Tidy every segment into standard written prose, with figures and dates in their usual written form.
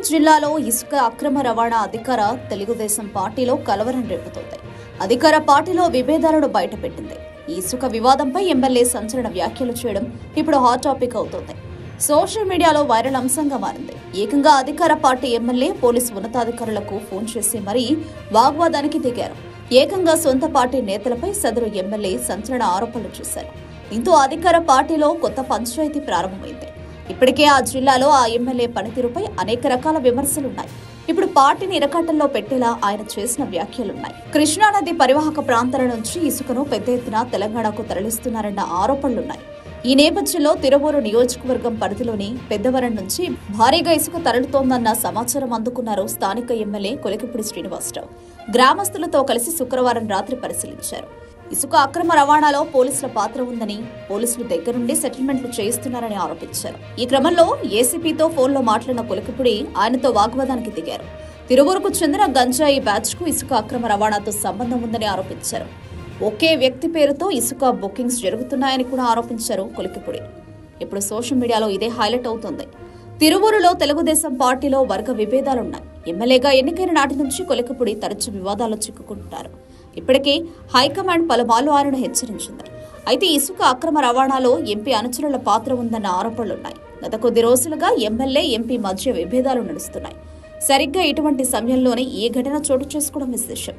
జిల్లాలో ఇసుక అక్రమ రవాణా అధికార తెలుగుదేశం పార్టీలో కలవరం రేపుతోంది. అధికార పార్టీలో విభేదాలను బయటపెట్టింది. ఈ ఇసుక వివాదంపై ఎమ్మెల్యే సంచలన వ్యాఖ్యలు చేయడం ఇప్పుడు హాట్ టాపిక్ అవుతోంది. సోషల్ మీడియాలో వైరల్ అంశంగా మారింది. ఏకంగా అధికార పార్టీ ఎమ్మెల్యే పోలీసు ఉన్నతాధికారులకు ఫోన్ చేసి మరీ వాగ్వాదానికి దిగారు. ఏకంగా సొంత పార్టీ నేతలపై సదరు ఎమ్మెల్యే సంచలన ఆరోపణలు చేశారు. దీంతో అధికార పార్టీలో కొత్త పంచాయతీ ప్రారంభమైంది. ఇప్పటికే ఆ జిల్లాలో ఆ ఎమ్మెల్యే పనితీరుపై అనేక రకాల విమర్శలున్నాయి. ఇప్పుడు పార్టీని ఇరకాటంలో పెట్టేలా ఆయన చేసిన వ్యాఖ్యలున్నాయి. కృష్ణానది పరివాహక ప్రాంతాల నుంచి ఇసుకను పెద్ద ఎత్తున తెలంగాణకు తరలిస్తున్నారన్న ఆరోపణలున్నాయి. ఈ నేపథ్యంలో తిరువూరు నియోజకవర్గం పరిధిలోని పెద్దవరం నుంచి భారీగా ఇసుక తరలుతోందన్న సమాచారం అందుకున్నారు స్థానిక ఎమ్మెల్యే కొలికిపూడి శ్రీనివాసరావు. గ్రామస్తులతో కలిసి శుక్రవారం రాత్రి పరిశీలించారు. ఇసుక అక్రమ రవాణాలో పోలీసుల పాత్ర ఉందని, పోలీసులు దగ్గరుండి సెటిల్మెంట్లు చేయిస్తున్నారని ఆరోపించారు. ఈ క్రమంలో ఏసీపీతో ఫోన్లో మాట్లాడిన కొలికిపూడి ఆయనతో వాగ్వాదానికి దిగారు. తిరువూరుకు చెందిన గంజాయి బ్యాచ్ కు ఇసుక అక్రమ రవాణాతో సంబంధం ఉందని ఆరోపించారు. ఒకే వ్యక్తి పేరుతో ఇసుక బుకింగ్స్ జరుగుతున్నాయని కూడా ఆరోపించారు కొలికిపూడి. ఇప్పుడు సోషల్ మీడియాలో ఇదే హైలైట్ అవుతోంది. తిరువూరులో తెలుగుదేశం పార్టీలో వర్గ విభేదాలున్నాయి. ఎమ్మెల్యేగా ఎన్నికైన నాటి నుంచి కొలికిపూడి తరచు వివాదాల్లో చిక్కుకుంటున్నారు. ఇప్పటికే హైకమాండ్ పలుమార్లు ఆయనను హెచ్చరించింది. అయితే ఇసుక అక్రమ రవాణాలో ఎంపీ అనుచరుల పాత్ర ఉందన్న ఆరోపణలున్నాయి. గత కొద్ది రోజులుగా ఎమ్మెల్యే, ఎంపీ మధ్య విభేదాలు నడుస్తున్నాయి. సరిగ్గా ఇటువంటి సమయంలోనే ఈ ఘటన చోటు చేసుకోవడం విశేషం.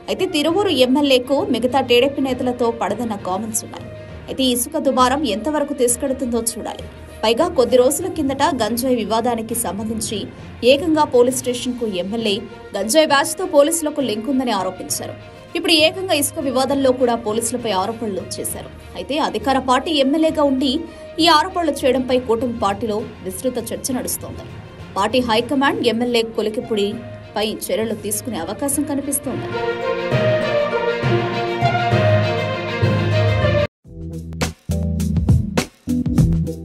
అయితే తిరువూరు ఎమ్మెల్యేకు మిగతా టీడీపీ నేతలతో పడదన్న కామెంట్స్ ఉన్నాయి. అయితే ఇసుక దుమారం ఎంతవరకు తీసుకెడుతుందో చూడాలి. పైగా కొద్ది రోజుల కిందట గంజాయి వివాదానికి సంబంధించి ఏకంగా పోలీస్ స్టేషన్ కు ఎమ్మెల్యే గంజాయి బ్యాచ్ తో పోలీసులకు లింక్ ఉందని ఆరోపించారు. ఇప్పుడు ఏకంగా ఇసుక వివాదంలో కూడా పోలీసులపై ఆరోపణలు చేశారు. అయితే అధికార పార్టీ ఎమ్మెల్యేగా ఉండి ఈ ఆరోపణలు చేయడంపై కూటమి పార్టీలో విస్తృత చర్చ నడుస్తోంది. పార్టీ హైకమాండ్ ఎమ్మెల్యే కొలికిపూడి పై చర్యలు తీసుకునే అవకాశం కనిపిస్తోంది.